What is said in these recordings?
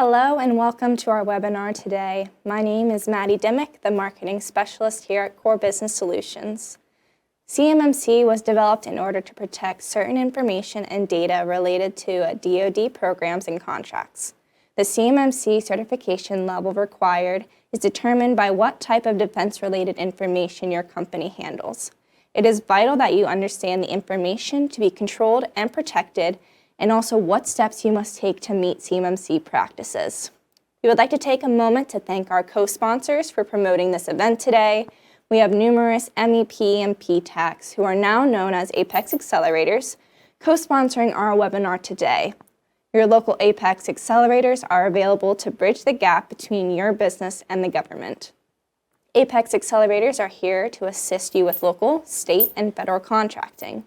Hello and welcome to our webinar today. My name is Maddie Dimmick, the Marketing Specialist here at Core Business Solutions. CMMC was developed in order to protect certain information and data related to DoD programs and contracts. The CMMC certification level required is determined by what type of defense-related information your company handles. It is vital that you understand the information to be controlled and protected, and also what steps you must take to meet CMMC practices. We would like to take a moment to thank our co-sponsors for promoting this event today. We have numerous MEP and PTACs who are now known as Apex Accelerators, co-sponsoring our webinar today. Your local Apex Accelerators are available to bridge the gap between your business and the government. Apex Accelerators are here to assist you with local, state, and federal contracting.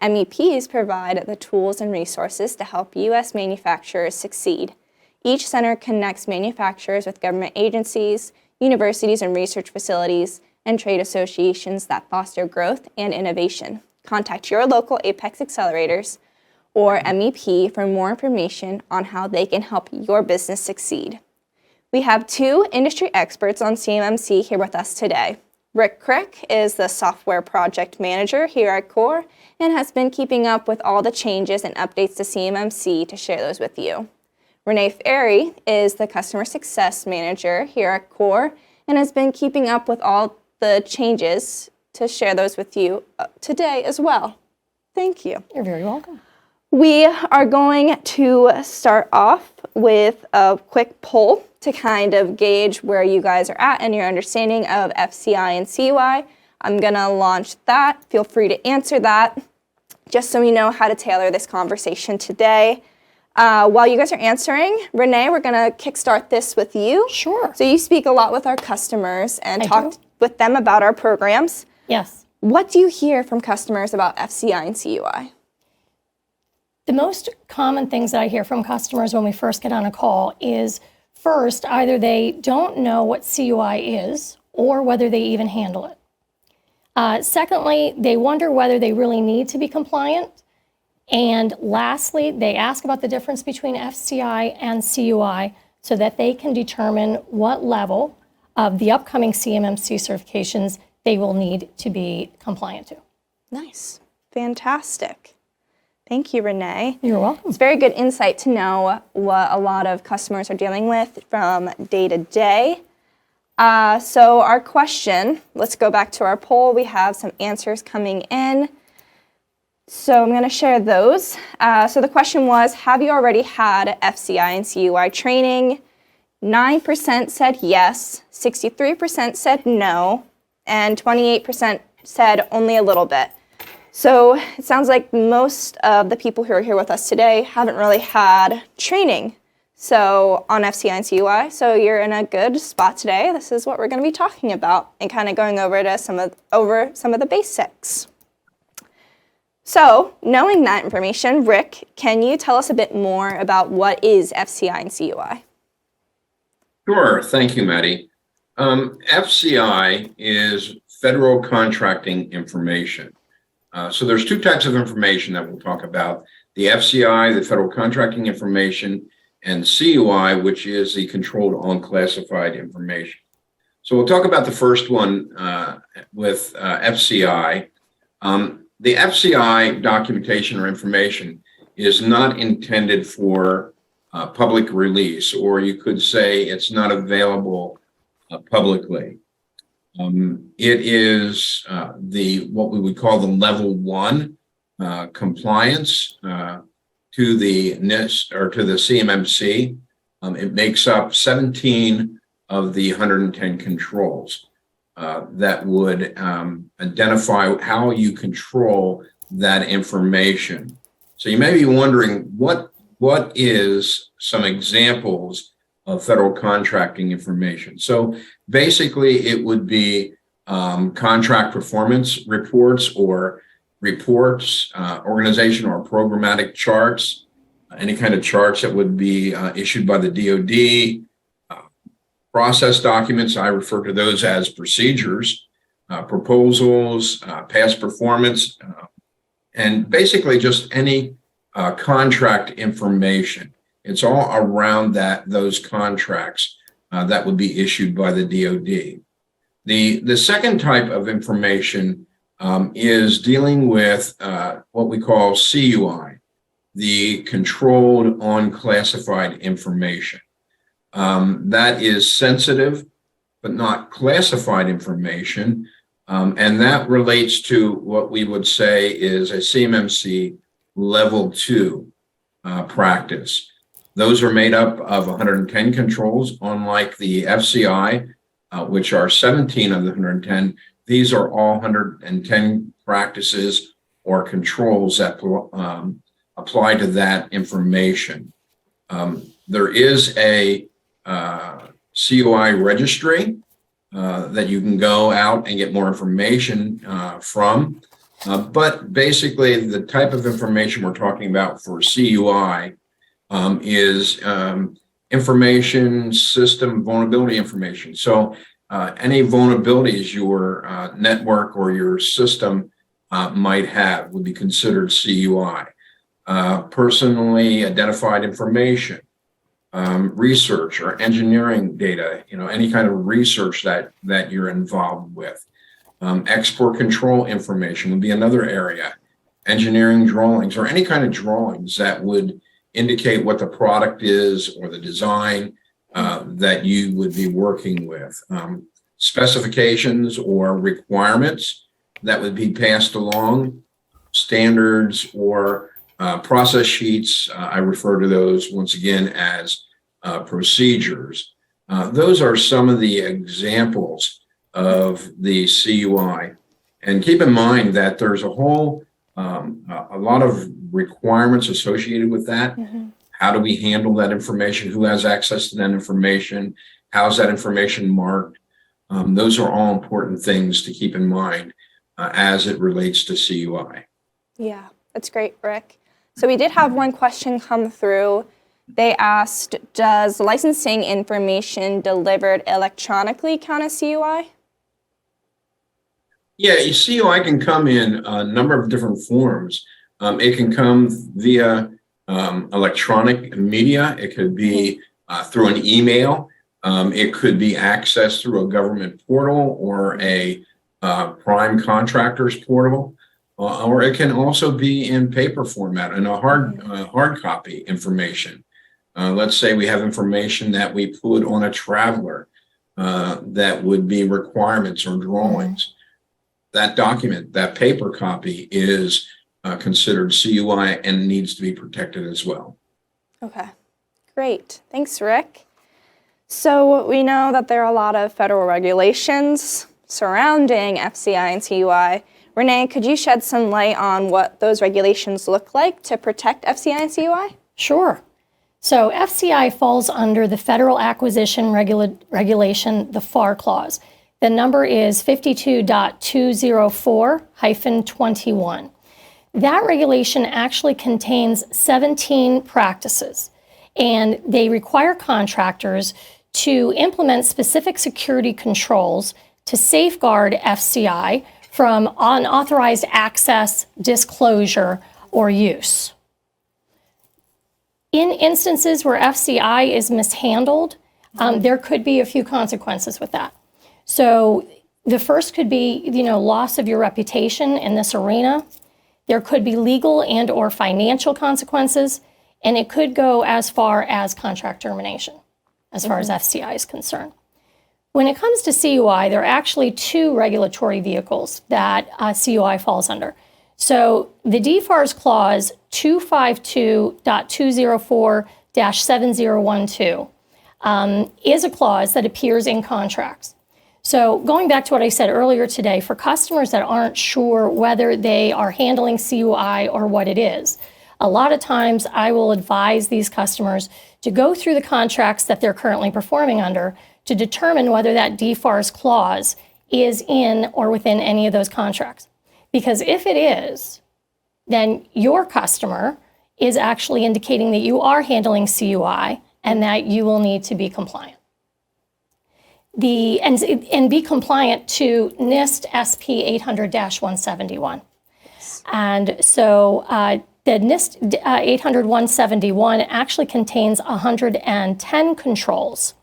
MEPs provide the tools and resources to help U.S. manufacturers succeed. Each center connects manufacturers with government agencies, universities and research facilities, and trade associations that foster growth and innovation. Contact your local Apex Accelerators or MEP for more information on how they can help your business succeed. We have two industry experts on CMMC here with us today. Rick Crick is the Software Project Manager here at Core and has been keeping up with all the changes and updates to CMMC to share those with you. Renee Ferry is the Customer Success Manager here at Core and has been keeping up with all the changes to share those with you today as well. Thank you. You're very welcome. We are going to start off with a quick poll to kind of gauge where you guys are at and your understanding of FCI and CUI. I'm going to launch that. Feel free to answer that, just so we know how to tailor this conversation today. While you guys are answering, Renee, we're going to kickstart this with you. Sure. So you speak a lot with our customers and talk with them about our programs. Yes. What do you hear from customers about FCI and CUI? The most common things that I hear from customers when we first get on a call is, first, either they don't know what CUI is or whether they even handle it. Secondly, they wonder whether they really need to be compliant. And lastly, they ask about the difference between FCI and CUI so that they can determine what level of the upcoming CMMC certifications they will need to be compliant to. Nice. Fantastic. Thank you, Renee. You're welcome. It's very good insight to know what a lot of customers are dealing with from day to day. So our question, let's go back to our poll. We have some answers coming in. So I'm going to share those. So the question was, have you already had FCI and CUI training? 9% said yes, 63% said no, and 28% said only a little bit. So it sounds like most of the people who are here with us today haven't really had training on FCI and CUI. So you're in a good spot today. This is what we're going to be talking about and kind of going over some of the basics. So knowing that information, Rick, can you tell us a bit more about what is FCI and CUI? Sure. Thank you, Maddie. FCI is Federal Contracting Information. So there's two types of information that we'll talk about: the FCI, the Federal Contracting Information, and CUI, which is the Controlled Unclassified Information. So we'll talk about the first one with FCI. The FCI documentation or information is not intended for public release, or you could say it's not available publicly. It is what we would call the level 1 compliance to the NIST or to the CMMC. It makes up 17 of the 110 controls that would identify how you control that information. So you may be wondering, what is some examples of federal contracting information? So basically, it would be contract performance reports or reports, organization or programmatic charts, any kind of charts that would be issued by the DoD, process documents. I refer to those as procedures, proposals, past performance, and basically just any contract information. It's all around those contracts that would be issued by the DoD. The second type of information is dealing with what we call CUI, the Controlled Unclassified Information. That is sensitive but not classified information, and that relates to what we would say is a CMMC level 2 practice. Those are made up of 110 controls, unlike the FCI, which are 17 of the 110. These are all 110 practices or controls that apply to that information. There is a CUI registry that you can go out and get more information from. But basically, the type of information we're talking about for CUI is information system vulnerability information. So any vulnerabilities your network or your system might have would be considered CUI. Personally identified information, research or engineering data, any kind of research that you're involved with. Export control information would be another area. Engineering drawings or any kind of drawings that would indicate what the product is or the design that you would be working with. Specifications or requirements that would be passed along, standards or process sheets. I refer to those once again as procedures. Those are some of the examples of the CUI. And keep in mind that there's a lot of requirements associated with that. Mm-hmm. How do we handle that information? Who has access to that information? How's that information marked? Those are all important things to keep in mind as it relates to CUI. Yeah, that's great, Rick. So we did have one question come through. They asked, does licensing information delivered electronically count as CUI? Yeah, CUI can come in a number of different forms. It can come via electronic media. It could be through an email. It could be accessed through a government portal or a prime contractors portal. Or it can also be in paper format and a hard copy information. Let's say we have information that we put on a traveler that would be requirements or drawings. That document, that paper copy is considered CUI and needs to be protected as well. Okay, great. Thanks, Rick. So we know that there are a lot of federal regulations surrounding FCI and CUI. Renee, could you shed some light on what those regulations look like to protect FCI and CUI? Sure. So FCI falls under the Federal Acquisition Regulation, the FAR clause. The number is 52.204-21. That regulation actually contains 17 practices, and they require contractors to implement specific security controls to safeguard FCI from unauthorized access, disclosure, or use. In instances where FCI is mishandled, there could be a few consequences with that. So the first could be, loss of your reputation in this arena. There could be legal and or financial consequences, and it could go as far as contract termination, as far as FCI is concerned. When it comes to CUI, there are actually two regulatory vehicles that CUI falls under. So the DFARS clause 252.204-7012 is a clause that appears in contracts. So going back to what I said earlier today, for customers that aren't sure whether they are handling CUI or what it is, a lot of times I will advise these customers to go through the contracts that they're currently performing under to determine whether that DFARS clause is in or within any of those contracts. Because if it is, then your customer is actually indicating that you are handling CUI and that you will need to be compliant. And be compliant to NIST SP 800-171. And so The NIST 800-171 actually contains 110 controls,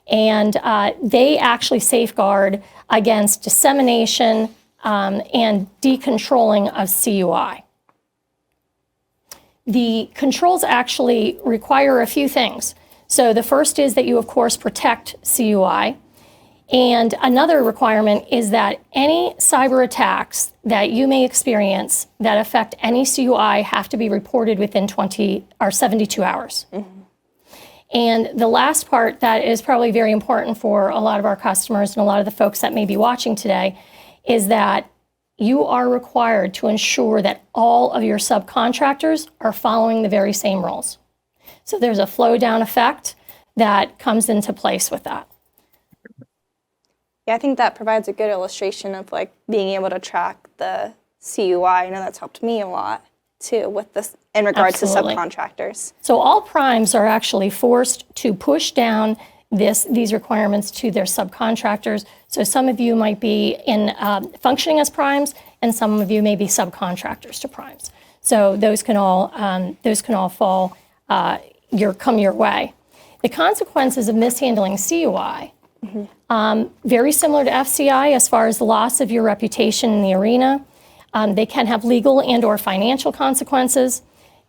and they actually safeguard against dissemination and decontrolling of CUI. The controls actually require a few things. So the first is that you, of course, protect CUI. And another requirement is that any cyber attacks that you may experience that affect any CUI have to be reported within 72 hours. Mm-hmm. And the last part that is probably very important for a lot of our customers and a lot of the folks that may be watching today is that you are required to ensure that all of your subcontractors are following the very same rules. So there's a flow down effect that comes into place with that. Yeah, I think that provides a good illustration of like being able to track the CUI. I know that's helped me a lot too with this in regards Absolutely. to subcontractors. So all primes are actually forced to push down these requirements to their subcontractors. So some of you might be in functioning as primes, and some of you may be subcontractors to primes. So those can all fall come your way. The consequences of mishandling CUI, very similar to FCI as far as the loss of your reputation in the arena. They can have legal and/or financial consequences.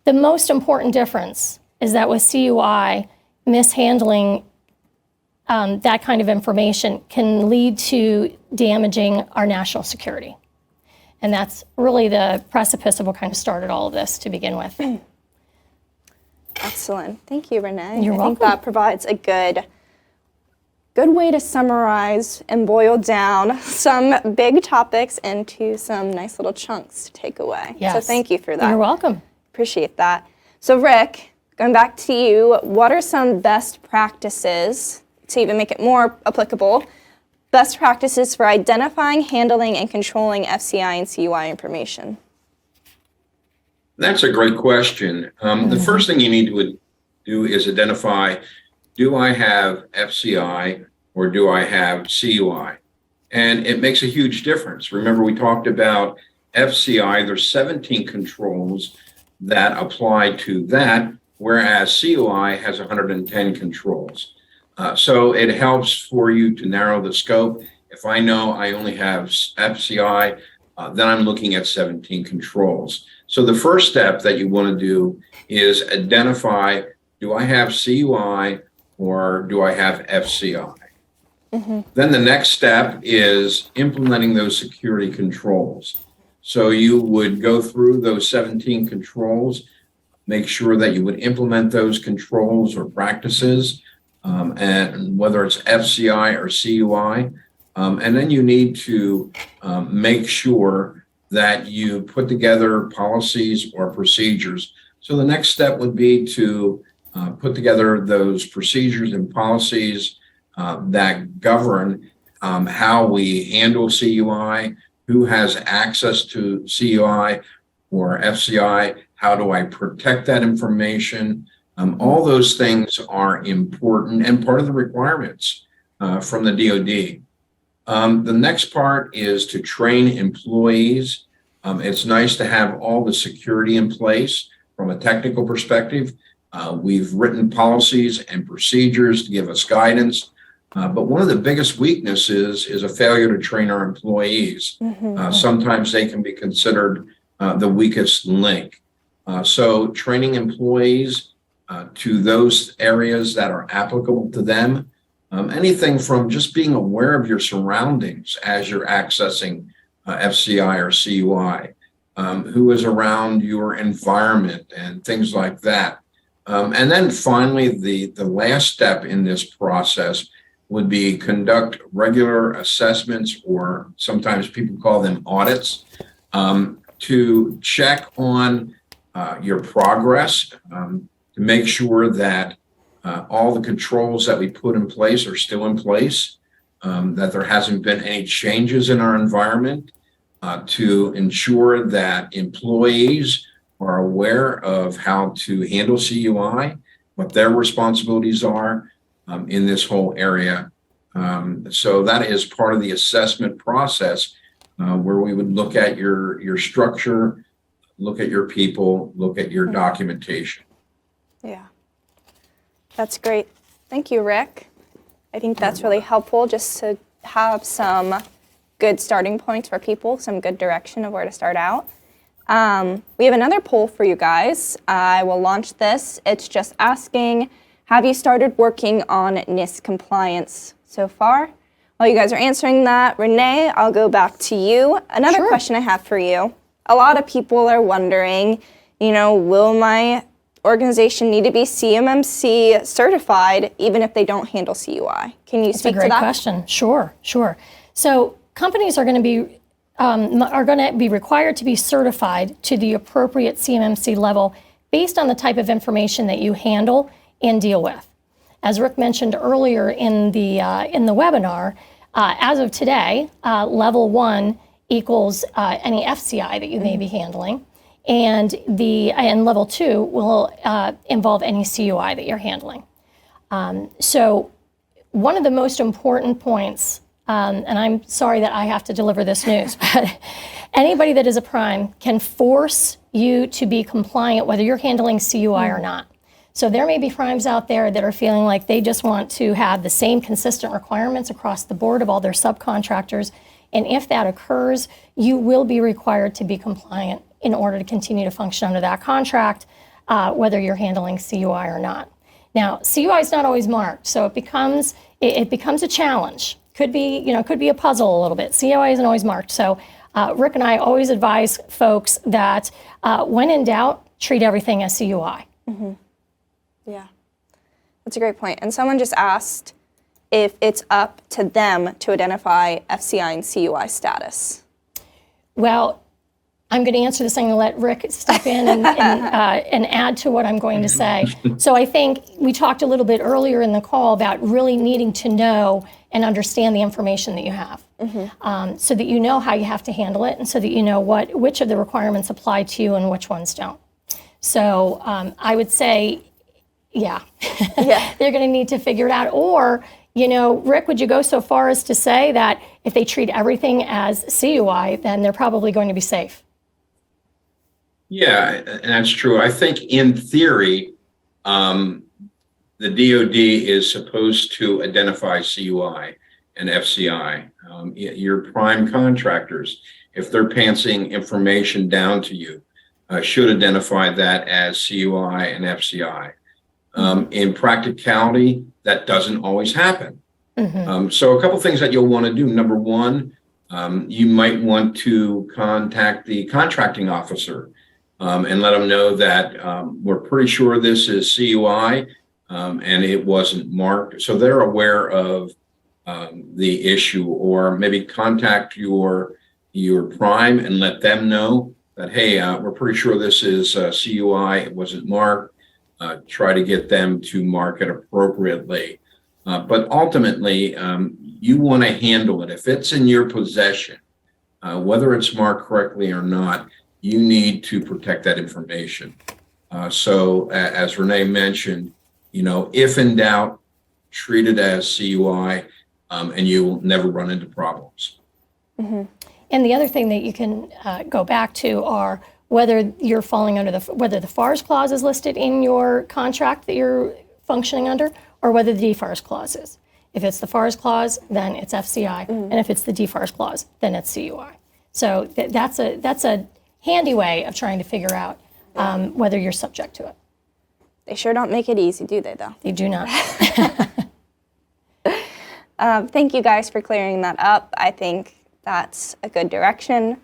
The most important difference is that with CUI, mishandling that kind of information can lead to damaging our national security. And that's really the precipice of what kind of started all of this to begin with. Excellent. Thank you, Renee. You're I welcome. think that provides a good way to summarize and boil down some big topics into some nice little chunks to take away. Yes. So thank you for that. You're welcome. Appreciate that. So Rick, going back to you, what are some best practices, to even make it more applicable, best practices for identifying, handling, and controlling FCI and CUI information? That's a great question. The first thing you need to do is identify, do I have FCI or do I have CUI? And it makes a huge difference. Remember, we talked about FCI, there's 17 controls that apply to that, whereas CUI has 110 controls. So it helps for you to narrow the scope. If I know I only have FCI, then I'm looking at 17 controls. So the first step that you want to do is identify, do I have CUI or do I have FCI? Mm-hmm. Then the next step is implementing those security controls. So you would go through those 17 controls, make sure that you would implement those controls or practices, and whether it's FCI or CUI. And then you need to make sure that you put together policies or procedures. So the next step would be to put together those procedures and policies that govern how we handle CUI, who has access to CUI or FCI, how do I protect that information. All those things are important and part of the requirements from the DoD. The next part is to train employees. It's nice to have all the security in place from a technical perspective. We've written policies and procedures to give us guidance. But one of the biggest weaknesses is a failure to train our employees. Mm-hmm. Sometimes they can be considered the weakest link. So training employees to those areas that are applicable to them, anything from just being aware of your surroundings as you're accessing FCI or CUI, who is around your environment and things like that. And then finally, the last step in this process would be conduct regular assessments, or sometimes people call them audits, to check on your progress, to make sure that all the controls that we put in place are still in place, that there hasn't been any changes in our environment, to ensure that employees are aware of how to handle CUI, what their responsibilities are in this whole area. So that is part of the assessment process, where we would look at your structure, look at your people, look at your documentation. Yeah. That's great. Thank you, Rick. I think that's really helpful just to have some good starting points for people, some good direction of where to start out. We have another poll for you guys. I will launch this. It's just asking, have you started working on NIST compliance so far? While you guys are answering that, Renee, I'll go back to you. Another question I have for you. A lot of people are wondering, will my organization need to be CMMC certified even if they don't handle CUI? Can you speak to that? That's a great question. Sure. So companies are going to be required to be certified to the appropriate CMMC level based on the type of information that you handle and deal with. As Rick mentioned earlier in the webinar, as of today, level 1 equals any FCI that you may be handling, and level 2 will involve any CUI that you're handling. So one of the most important points, and I'm sorry that I have to deliver this news, but anybody that is a prime can force you to be compliant whether you're handling CUI or not. So there may be primes out there that are feeling like they just want to have the same consistent requirements across the board of all their subcontractors. And if that occurs, you will be required to be compliant in order to continue to function under that contract, whether you're handling CUI or not. Now, CUI is not always marked, so it becomes a challenge. Could be a puzzle a little bit. CUI isn't always marked. So Rick and I always advise folks that when in doubt, treat everything as CUI. Mm-hmm. Yeah, that's a great point. And someone just asked if it's up to them to identify FCI and CUI status. Well, I'm going to answer this. I'm going to let Rick step in and add to what I'm going to say. So I think we talked a little bit earlier in the call about really needing to know and understand the information that you have, so that you know how you have to handle it, and so that you know which of the requirements apply to you and which ones don't. So I would say, yeah, they're going to need to figure it out. Or, Rick, would you go so far as to say that if they treat everything as CUI, then they're probably going to be safe? Yeah, and that's true. I think in theory, the DoD is supposed to identify CUI and FCI. Your prime contractors, if they're passing information down to you, should identify that as CUI and FCI. In practicality, that doesn't always happen. So a couple things that you'll want to do. Number one, you might want to contact the contracting officer and let them know that we're pretty sure this is CUI and it wasn't marked. So they're aware of the issue, or maybe contact your prime and let them know that, hey, we're pretty sure this is CUI, it wasn't marked. Try to get them to mark it appropriately. But ultimately, you want to handle it. If it's in your possession, whether it's marked correctly or not, you need to protect that information. So as Renee mentioned, if in doubt, treat it as CUI, and you will never run into problems. And the other thing that you can go back to are whether you're falling under whether the FARS clause is listed in your contract that you're functioning under, or whether the DFARS clause is. If it's the FARS clause, then it's FCI, and if it's the DFARS clause, then it's CUI. So that's a handy way of trying to figure out whether you're subject to it. They sure don't make it easy, do they, though? They do not. Thank you guys for clearing that up. I think that's a good direction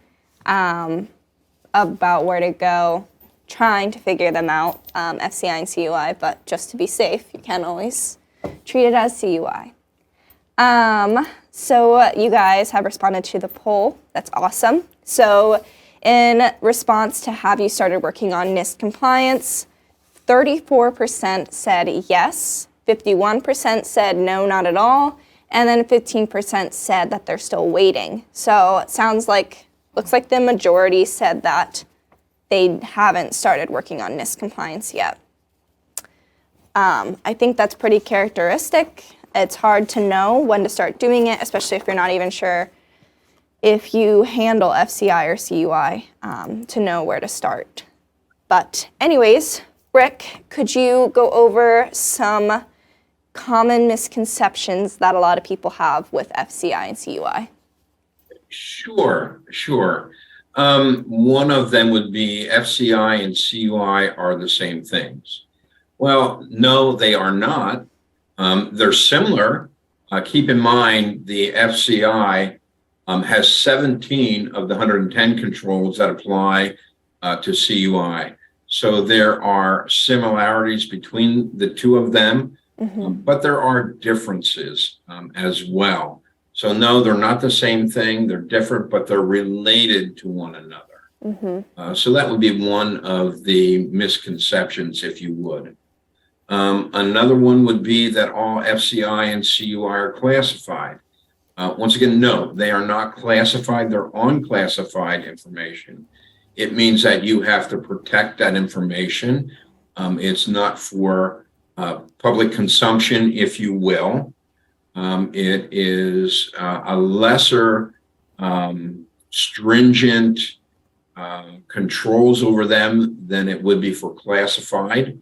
about where to go, trying to figure them out, FCI and CUI, but just to be safe, you can always treat it as CUI. So you guys have responded to the poll. That's awesome. So in response to have you started working on NIST compliance, 34% said yes, 51% said no, not at all, and then 15% said that they're still waiting. So it looks like the majority said that they haven't started working on NIST compliance yet. I think that's pretty characteristic. It's hard to know when to start doing it, especially if you're not even sure if you handle FCI or CUI to know where to start. But anyways, Rick, could you go over some common misconceptions that a lot of people have with FCI and CUI? Sure. One of them would be FCI and CUI are the same things. Well, no, they are not. They're similar. Keep in mind the FCI has 17 of the 110 controls that apply to CUI. So there are similarities between the two of them, but there are differences as well. So no, they're not the same thing. They're different, but they're related to one another. So that would be one of the misconceptions, if you would. Another one would be that all FCI and CUI are classified. Once again, no, they are not classified. They're unclassified information. It means that you have to protect that information. It's not for public consumption, if you will. It is a lesser stringent controls over them than it would be for classified.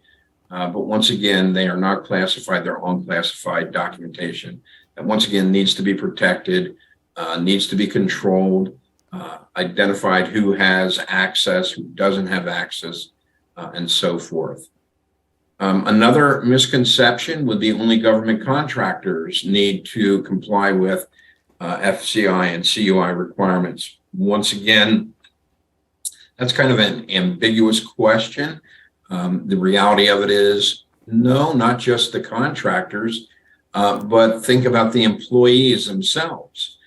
But once again, they are not classified. They're unclassified documentation that once again needs to be protected, needs to be controlled, identified who has access, who doesn't have access, and so forth. Another misconception would be only government contractors need to comply with FCI and CUI requirements. Once again, that's kind of an ambiguous question. The reality of it is, no, not just the contractors, but think about the employees themselves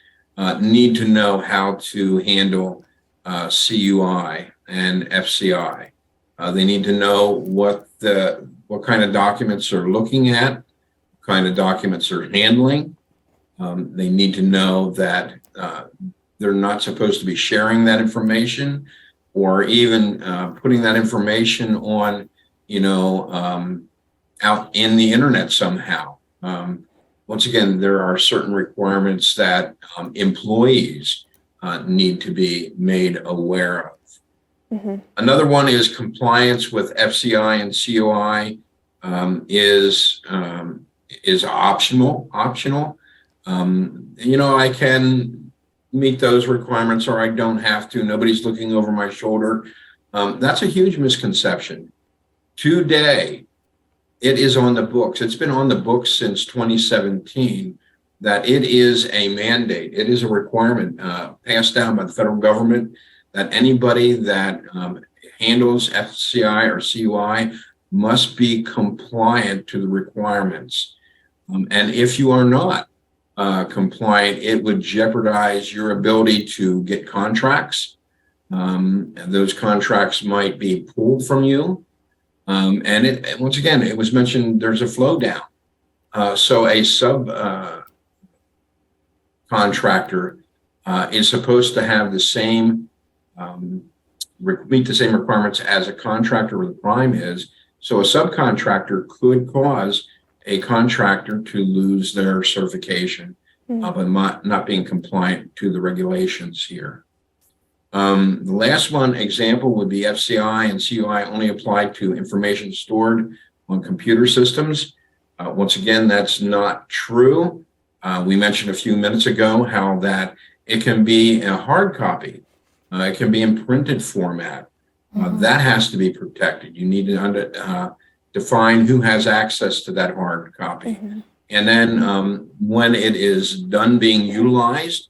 need to know how to handle CUI and FCI. They need to know what kind of documents they're looking at, what kind of documents they're handling. They need to know that they're not supposed to be sharing that information or even putting that information on, out in the internet somehow. Once again, there are certain requirements that employees need to be made aware of. Another one is compliance with FCI and CUI is optional. I can meet those requirements or I don't have to. Nobody's looking over my shoulder. That's a huge misconception. Today, it is on the books. It's been on the books since 2017 that it is a mandate. It is a requirement passed down by the federal government that anybody that handles FCI or CUI must be compliant to the requirements. And if you are not compliant, it would jeopardize your ability to get contracts. And those contracts might be pulled from you. And once again, it was mentioned there's a flow down. So a contractor is supposed to have the same meet the same requirements as a contractor or the prime is. So a subcontractor could cause a contractor to lose their certification by not being compliant to the regulations here. The last one example would be FCI and CUI only apply to information stored on computer systems. Once again, that's not true. We mentioned a few minutes ago how that it can be a hard copy. It can be in printed format. That has to be protected. You need to define who has access to that hard copy. And then when it is done being utilized,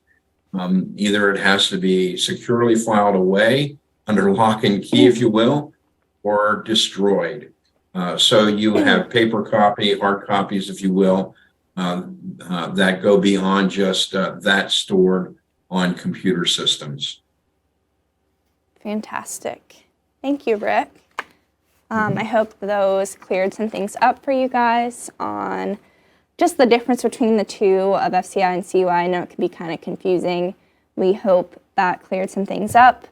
either it has to be securely filed away under lock and key, if you will, or destroyed. So you have paper copy, hard copies, if you will, that go beyond just that stored on computer systems. Fantastic. Thank you, Rick. I hope those cleared some things up for you guys on just the difference between the two of FCI and CUI. I know it can be kind of confusing. We hope that cleared some things up.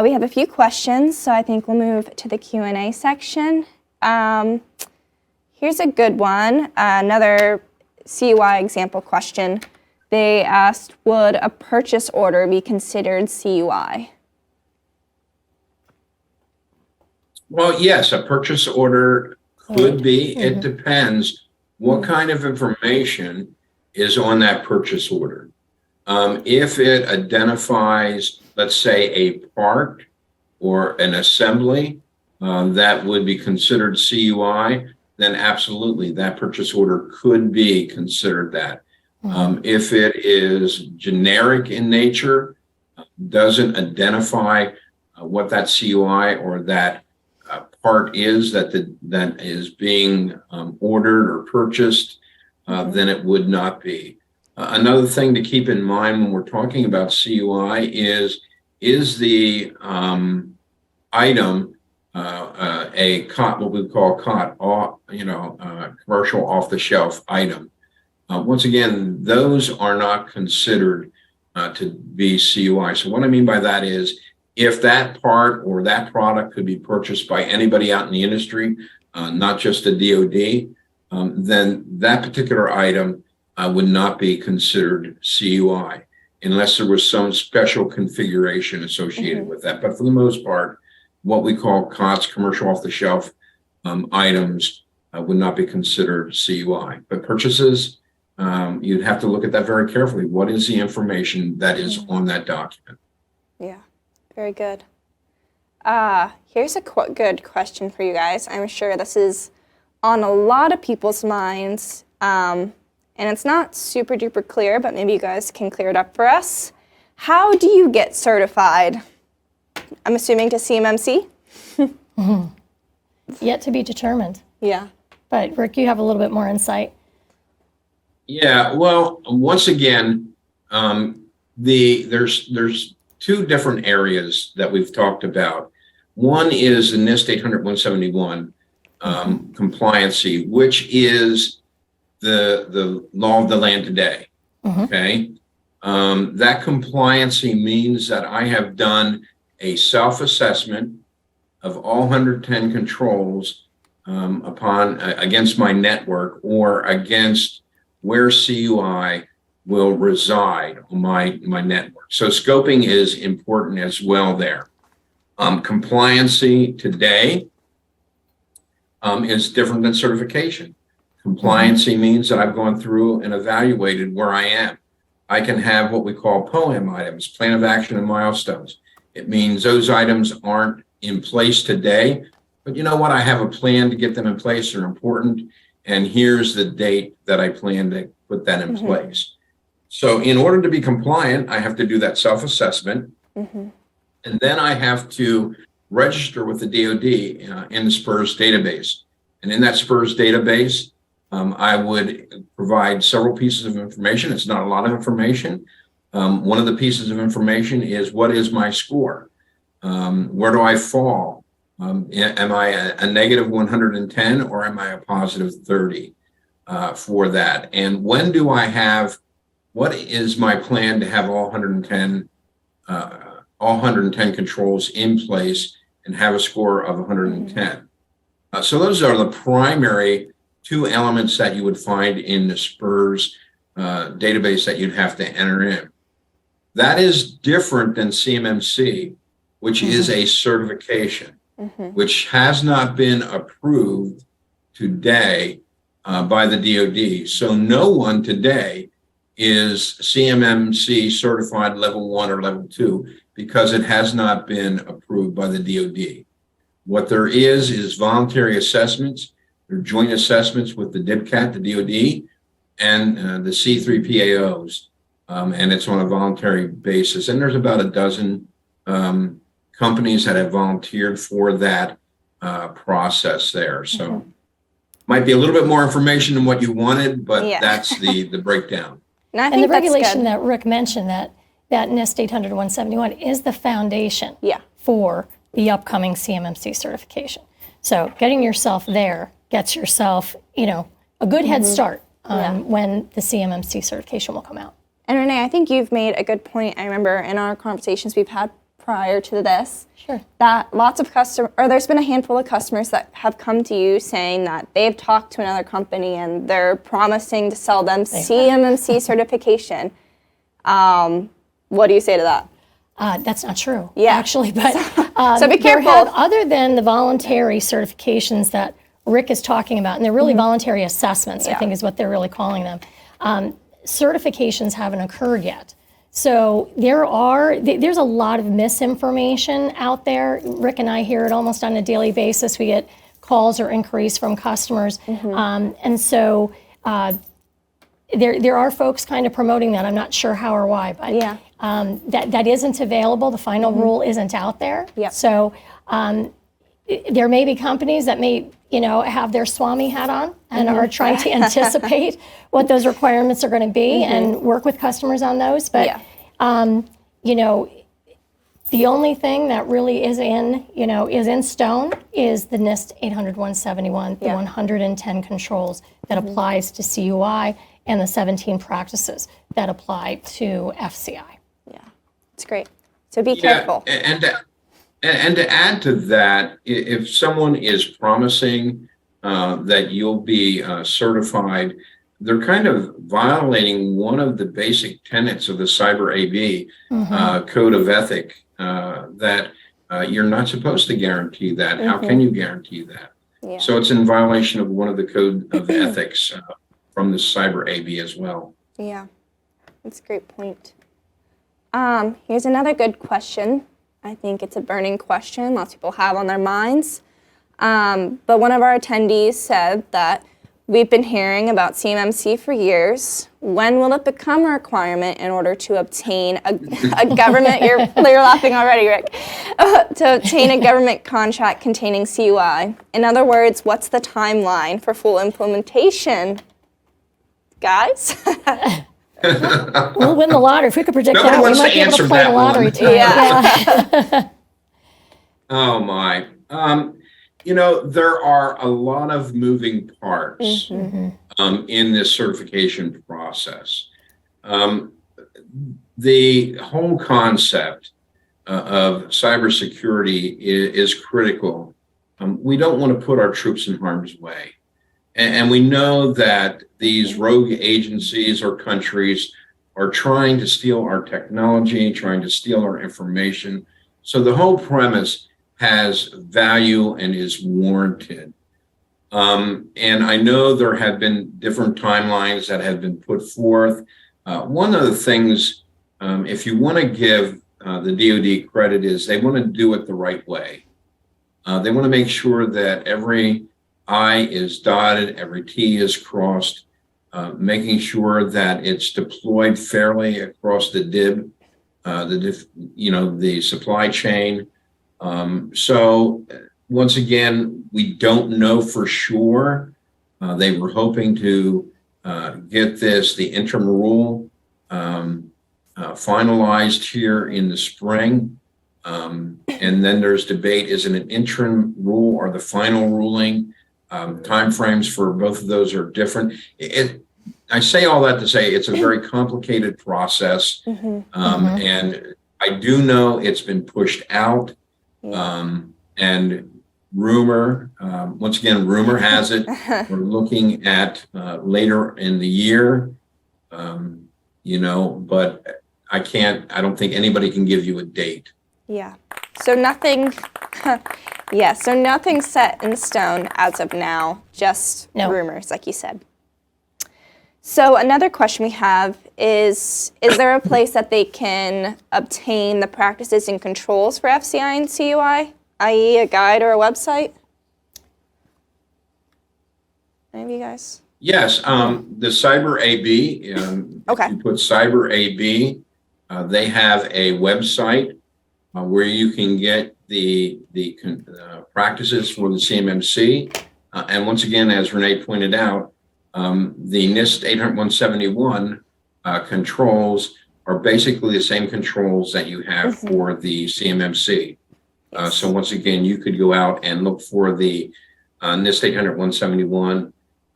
We have a few questions, so I think we'll move to the Q&A section. Here's a good one, another CUI example question. They asked, would a purchase order be considered CUI? Well, yes, a purchase order could be. It depends what kind of information is on that purchase order. If it identifies, let's say, a part or an assembly that would be considered CUI, then absolutely that purchase order could be considered that. If it is generic in nature, doesn't identify what that CUI or that part is that is being ordered or purchased, then it would not be. Another thing to keep in mind when we're talking about CUI is the item a COT, what we call COT, commercial off-the-shelf item. Once again, those are not considered to be CUI. So what I mean by that is, if that part or that product could be purchased by anybody out in the industry, not just the DoD, then that particular item would not be considered CUI unless there was some special configuration associated with that. But for the most part, what we call COTS, commercial off-the-shelf items, would not be considered CUI. But purchases, you'd have to look at that very carefully. What is the information that is on that document? Yeah, very good. Here's a good question for you guys. I'm sure this is on a lot of people's minds, and it's not super duper clear, but maybe you guys can clear it up for us. How do you get certified? I'm assuming to CMMC? Yet to be determined. Yeah. But Rick, you have a little bit more insight. Yeah, well, once again, there's two different areas that we've talked about. One is the NIST 800-171 compliancy, which is the law of the land today. Okay, that compliancy means that I have done a self-assessment of all 110 controls against my network or against where CUI will reside on my network. So scoping is important as well there. Compliancy today is different than certification. Compliancy means that I've gone through and evaluated where I am. I can have what we call POAM items, plan of action and milestones. It means those items aren't in place today, but you know what? I have a plan to get them in place. They're important. And here's the date that I plan to put that in place. So in order to be compliant, I have to do that self-assessment. And then I have to register with the DoD in the SPRS database. And in that SPRS database, I would provide several pieces of information. It's not a lot of information. One of the pieces of information is, what is my score? Where do I fall? Am I a negative 110 or am I a positive 30 for that? And when do I have, what is my plan to have all 110 controls in place and have a score of 110? So those are the primary two elements that you would find in the SPRS database that you'd have to enter in. That is different than CMMC, which is a certification, which has not been approved today by the DoD. So no one today is CMMC certified level 1 or level 2 because it has not been approved by the DoD. What there is voluntary assessments. They're joint assessments with the DIBCAT, the DoD, and the C3PAOs, and it's on a voluntary basis. And there's about a dozen companies that have volunteered for that process there. So might be a little bit more information than what you wanted, but that's the breakdown. And the regulation that Rick mentioned, that NIST 800-171, is the foundation for the upcoming CMMC certification. So getting yourself there gets yourself, a good head start when the CMMC certification will come out. And Renee, I think you've made a good point. I remember in our conversations we've had prior to this, Sure. that lots of there's been a handful of customers that have come to you saying that they've talked to another company and they're promising to sell them CMMC certification. What do you say to that? That's not true, Yeah. actually, but So be careful. Other than the voluntary certifications that Rick is talking about, and they're really voluntary assessments, I think is what they're really calling them, certifications haven't occurred yet. So there's a lot of misinformation out there. Rick and I hear it almost on a daily basis. We get calls or inquiries from customers. And so there are folks kind of promoting that. I'm not sure how or why, but that isn't available. The final rule isn't out there. Yep. So there may be companies that may, have their Swami hat on and are trying to anticipate what those requirements are going to be and work with customers on those. But, the only thing that really is in stone is the NIST 800-171, the 110 controls that applies to CUI and the 17 practices that apply to FCI. Yeah, it's great. So be careful. And to add to that, if someone is promising that you'll be certified, they're kind of violating one of the basic tenets of the Cyber AB Code of Ethic, that you're not supposed to guarantee that. How can you guarantee that? Yeah. So it's in violation of one of the Code of Ethics from the Cyber AB as well. Yeah, that's a great point. Here's another good question. I think it's a burning question lots of people have on their minds. But one of our attendees said that we've been hearing about CMMC for years. When will it become a requirement in order to obtain a government, you're laughing already, Rick, to obtain a government contract containing CUI? In other words, what's the timeline for full implementation? Guys? We'll win the lottery. If we could predict Nobody that, we wants might to be able to answer play the that lottery one. too. Yeah. Oh my. There are a lot of moving parts in this certification process. The whole concept of cybersecurity is critical. We don't want to put our troops in harm's way. And we know that these rogue agencies or countries are trying to steal our technology, trying to steal our information. So the whole premise has value and is warranted. And I know there have been different timelines that have been put forth. One of the things, if you want to give the DoD credit, is they want to do it the right way. They want to make sure that every I is dotted, every T is crossed, making sure that it's deployed fairly across the DIB, the supply chain. So once again, we don't know for sure. They were hoping to get the interim rule finalized here in the spring. And then there's debate, is it an interim rule or the final ruling? Timeframes for both of those are different. I say all that to say it's a very complicated process. And I do know it's been pushed out. And rumor has it, we're looking at later in the year, but I don't think anybody can give you a date. Yeah. So nothing, so nothing's set in stone as of now, just rumors, like you said. So another question we have is there a place that they can obtain the practices and controls for FCI and CUI, i.e. a guide or a website? Any of you guys? Yes, the Cyber AB, if you put Cyber AB, they have a website where you can get the practices for the CMMC. And once again, as Renee pointed out, the NIST 800-171 controls are basically the same controls that you have for the CMMC. So once again, you could go out and look for the NIST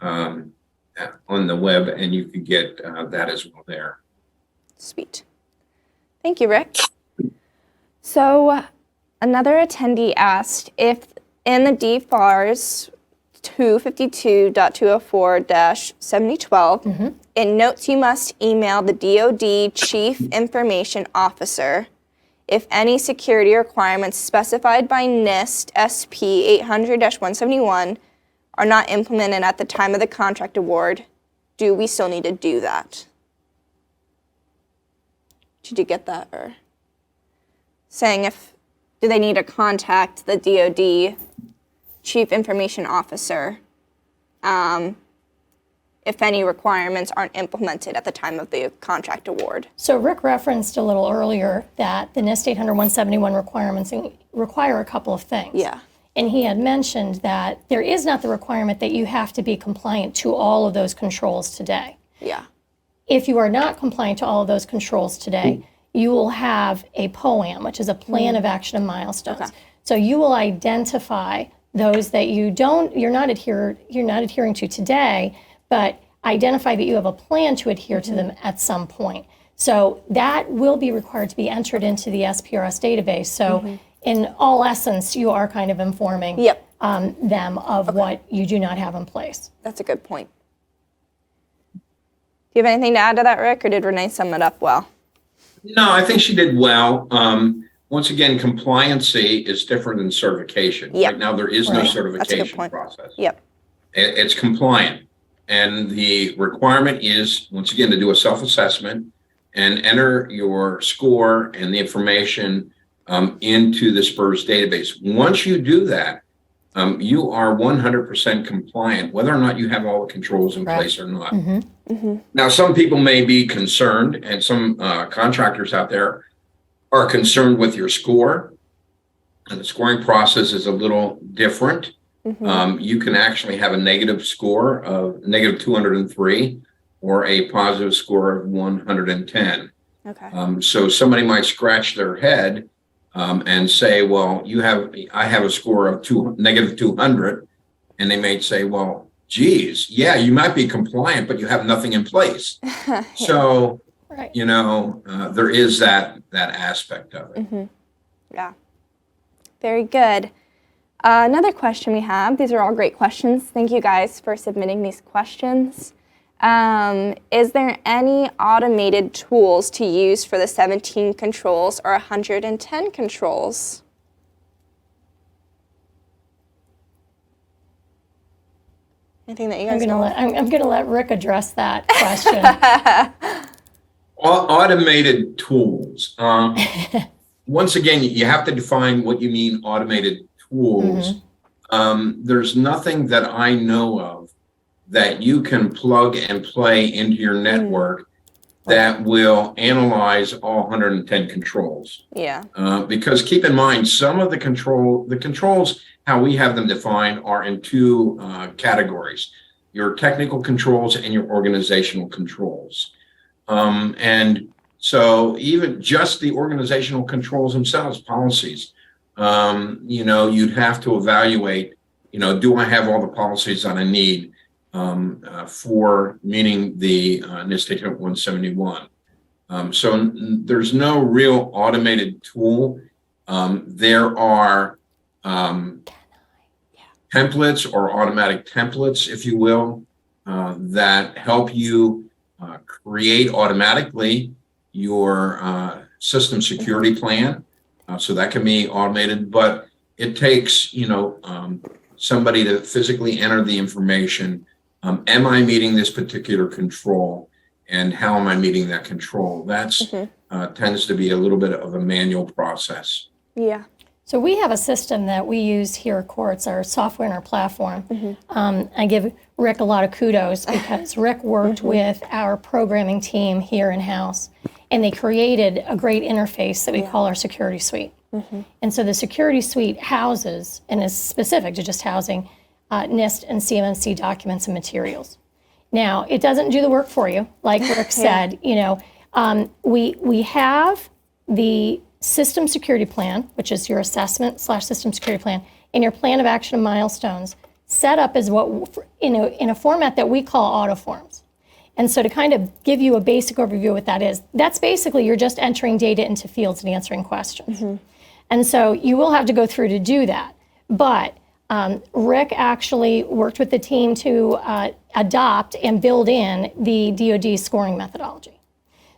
800-171 on the web, and you could get that as well there. Sweet. Thank you, Rick. So another attendee asked if in the DFARS 252.204-7012, it notes you must email the DoD Chief Information Officer if any security requirements specified by NIST SP 800-171 are not implemented at the time of the contract award. Do we still need to do that? Did you get that? Or saying do they need to contact the DoD Chief Information Officer if any requirements aren't implemented at the time of the contract award? So Rick referenced a little earlier that the NIST 800-171 requirements require a couple of things. Yeah. And he had mentioned that there is not the requirement that you have to be compliant to all of those controls today. Yeah. If you are not compliant to all of those controls today, you will have a POAM, which is a plan of action and milestones. Okay. So you will identify those that you're not adhering to today, but identify that you have a plan to adhere to them at some point. So that will be required to be entered into the SPRS database. So in all essence, you are kind of informing them of what you do not have in place. That's a good point. Do you have anything to add to that, Rick, or did Renee sum it up well? No, I think she did well. Once again, compliancy is different than certification. Yep. Right now, there is no That's a good certification point. process. Yep. It's compliant. And the requirement is, once again, to do a self-assessment and enter your score and the information into the SPRS database. Once you do that, you are 100% compliant, whether or not you have all the controls in place or not. Now, some people may be concerned, and some contractors out there are concerned with your score. And the scoring process is a little different. You can actually have a negative score of negative 203 or a positive score of 110. Okay. So somebody might scratch their head and say, well, I have a score of negative 200. And they may say, well, geez, yeah, you might be compliant, but you have nothing in place. So, there is that aspect of it. Yeah. Very good. Another question we have, these are all great questions. Thank you guys for submitting these questions. Is there any automated tools to use for the 17 controls or 110 controls? Anything that you guys know? I'm going to let Rick address that question. Automated tools. Once again, you have to define what you mean automated tools. There's nothing that I know of that you can plug and play into your network that will analyze all 110 controls. Yeah. Because keep in mind, some of the controls, how we have them defined, are in two categories: your technical controls and your organizational controls. And so even just the organizational controls themselves, policies, you'd have to evaluate, do I have all the policies that I need for meeting the NIST 800-171? So there's no real automated tool. There are templates or automatic templates, if you will, that help you create automatically your system security plan. So that can be automated, but it takes, somebody to physically enter the information. Am I meeting this particular control, and how am I meeting that control? That's tends to be a little bit of a manual process. Yeah. So we have a system that we use here at CUI. It's our software and our platform. I give Rick a lot of kudos because Rick worked with our programming team here in-house, and they created a great interface that we call our security suite. And so the security suite houses, and is specific to just housing, NIST and CMMC documents and materials. Now, it doesn't do the work for you, like Rick said. We have the system security plan, which is your assessment/system security plan, and your plan of action and milestones set up as what in a format that we call auto forms. And so to kind of give you a basic overview of what that is, that's basically you're just entering data into fields and answering questions. And so you will have to go through to do that. But Rick actually worked with the team to adopt and build in the DoD scoring methodology.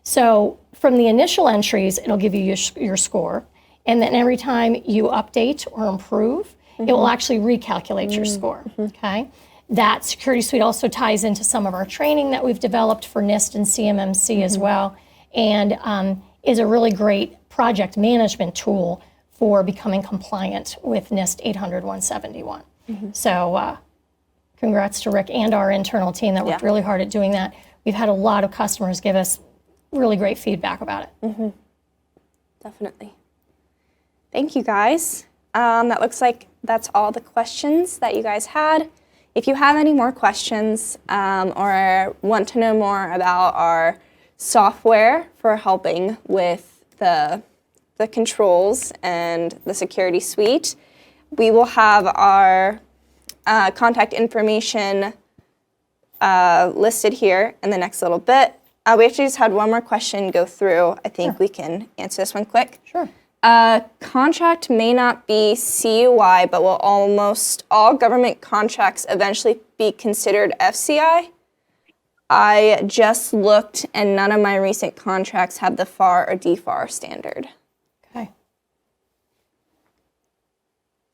So from the initial entries, it'll give you your score. And then every time you update or improve, it will actually recalculate your score, okay? That Security Suite also ties into some of our training that we've developed for NIST and CMMC as well, and is a really great project management tool for becoming compliant with NIST 800-171. So congrats to Rick and our internal team that worked really hard at doing that. We've had a lot of customers give us really great feedback about it. Definitely. Thank you, guys. That looks like that's all the questions that you guys had. If you have any more questions or want to know more about our software for helping with the controls and the security suite, we will have our contact information listed here in the next little bit. We actually just had one more question go through. I think we can answer this one quick. Sure. Contract may not be CUI, but will almost all government contracts eventually be considered FCI? I just looked, and none of my recent contracts have the FAR or DFAR standard. Okay.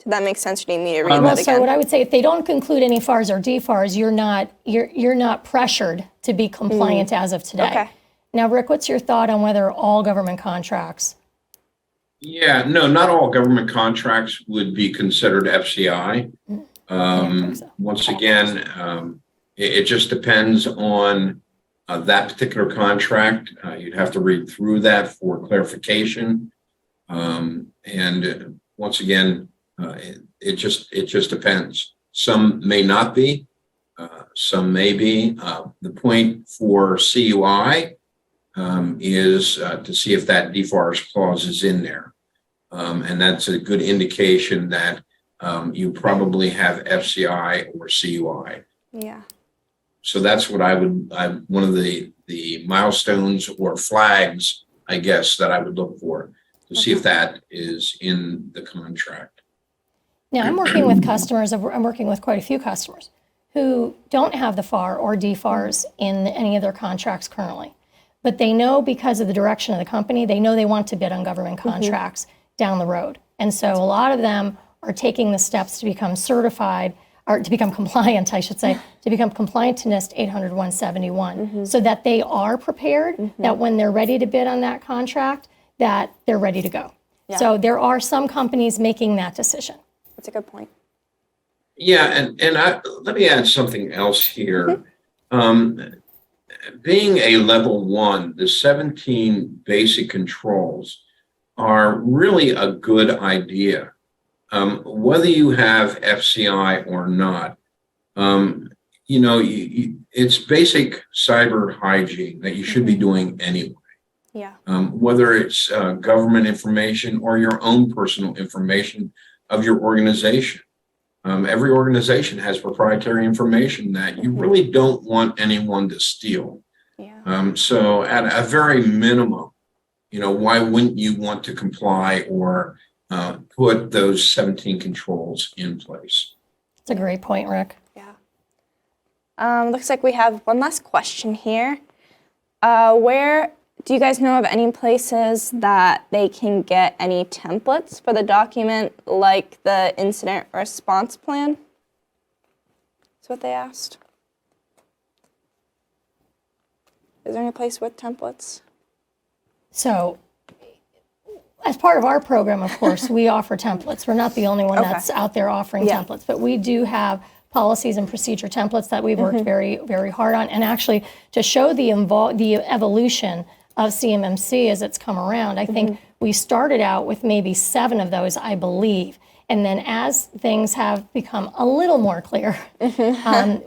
Did that make sense? Or do you need me to read that Well, again? so what I would say, if they don't conclude any FARs or DFARs, you're not pressured to be compliant as of today. Okay. Now, Rick, what's your thought on whether all government contracts? Yeah, no, not all government contracts would be considered FCI. Once again, it just depends on that particular contract. You'd have to read through that for clarification. And once again, it just depends. Some may not be, some may be. The point for CUI is to see if that DFARS clause is in there. And that's a good indication that you probably have FCI or CUI. Yeah. So that's what one of the milestones or flags, I guess, that I would look for to see if that is in the contract. Now, I'm working with customers, I'm working with quite a few customers who don't have the FAR or DFARs in any of their contracts currently. But they know, because of the direction of the company, they know they want to bid on government contracts down the road. And so a lot of them are taking the steps to become certified, or to become compliant, I should say, to become compliant to NIST 800-171, so that they are prepared, that when they're ready to bid on that contract, that they're ready to go. Yeah. So there are some companies making that decision. That's a good point. Yeah, and let me add something else here. Being a level 1, the 17 basic controls are really a good idea. Whether you have FCI or not, it's basic cyber hygiene that you should be doing anyway. Yeah. Whether it's government information or your own personal information of your organization. Every organization has proprietary information that you really don't want anyone to steal. Yeah. So at a very minimum, why wouldn't you want to comply or put those 17 controls in place? That's a great point, Rick. Yeah. Looks like we have one last question here. Where do you guys know of any places that they can get any templates for the document, like the incident response plan? That's what they asked. Is there any place with templates? So, as part of our program, of course, we offer templates. We're not the only one that's out there offering templates, but we do have policies and procedure templates that we've worked very, very hard on. And actually, to show the evolution of CMMC as it's come around, I think we started out with maybe 7 of those, I believe. And then as things have become a little more clear,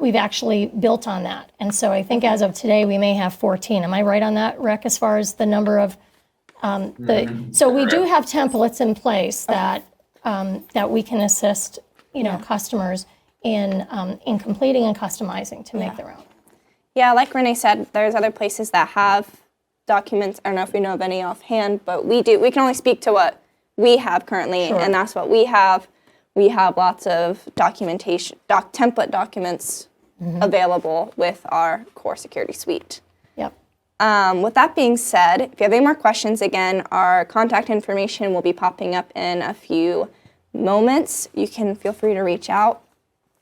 we've actually built on that. And so I think as of today, we may have 14. Am I right on that, Rick, as far as the number of So we do have templates in place that that we can assist, customers in completing and customizing to make their own. Yeah, like Renee said, there's other places that have documents. I don't know if we know of any offhand, but we do. We can only speak to what we have currently, Sure. and that's what we have. We have lots of documentation, template documents available with our core security suite. Yep. With that being said, if you have any more questions, again, our contact information will be popping up in a few moments. You can feel free to reach out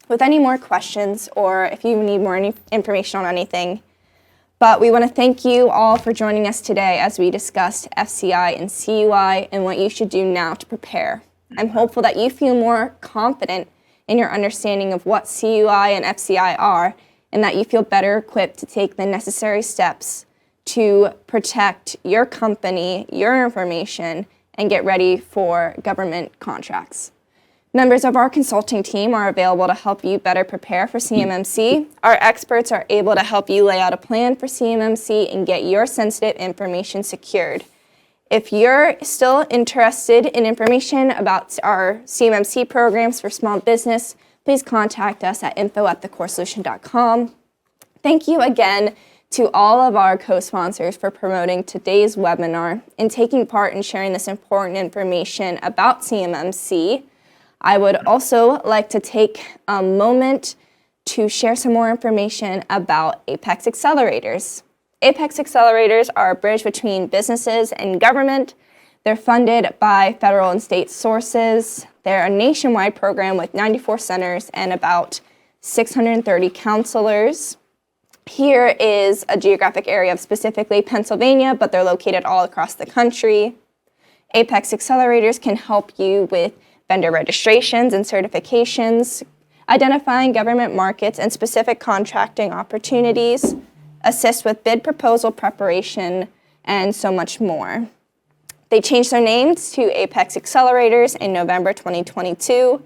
with any more questions or if you need more information on anything. But we want to thank you all for joining us today as we discussed FCI and CUI and what you should do now to prepare. I'm hopeful that you feel more confident in your understanding of what CUI and FCI are and that you feel better equipped to take the necessary steps to protect your company, your information, and get ready for government contracts. Members of our consulting team are available to help you better prepare for CMMC. Our experts are able to help you lay out a plan for CMMC and get your sensitive information secured. If you're still interested in information about our CMMC programs for small business, please contact us at info@thecoresolution.com. Thank you again to all of our co-sponsors for promoting today's webinar and taking part in sharing this important information about CMMC. I would also like to take a moment to share some more information about Apex Accelerators. Apex Accelerators are a bridge between businesses and government. They're funded by federal and state sources. They're a nationwide program with 94 centers and about 630 counselors. Here is a geographic area of specifically Pennsylvania, but they're located all across the country. Apex Accelerators can help you with vendor registrations and certifications, identifying government markets and specific contracting opportunities, assist with bid proposal preparation, and so much more. They changed their names to Apex Accelerators in November 2022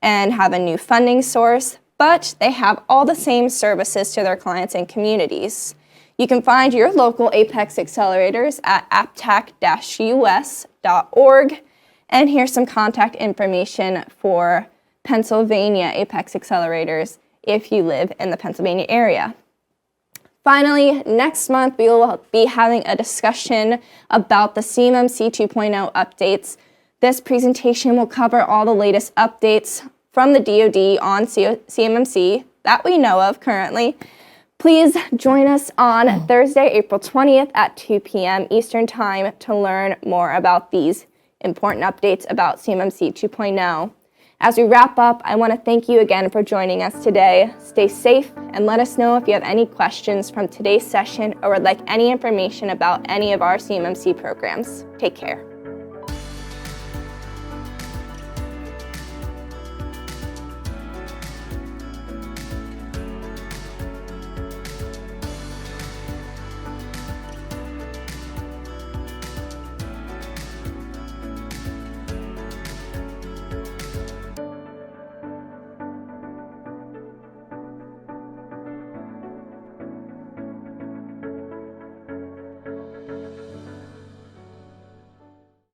and have a new funding source, but they have all the same services to their clients and communities. You can find your local Apex Accelerators at aptac-us.org, and here's some contact information for Pennsylvania Apex Accelerators if you live in the Pennsylvania area. Finally, next month we will be having a discussion about the CMMC 2.0 updates. This presentation will cover all the latest updates from the DoD on CMMC that we know of currently. Please join us on Thursday, April 20th at 2 p.m. Eastern Time to learn more about these important updates about CMMC 2.0. As we wrap up, I want to thank you again for joining us today. Stay safe and let us know if you have any questions from today's session or would like any information about any of our CMMC programs. Take care.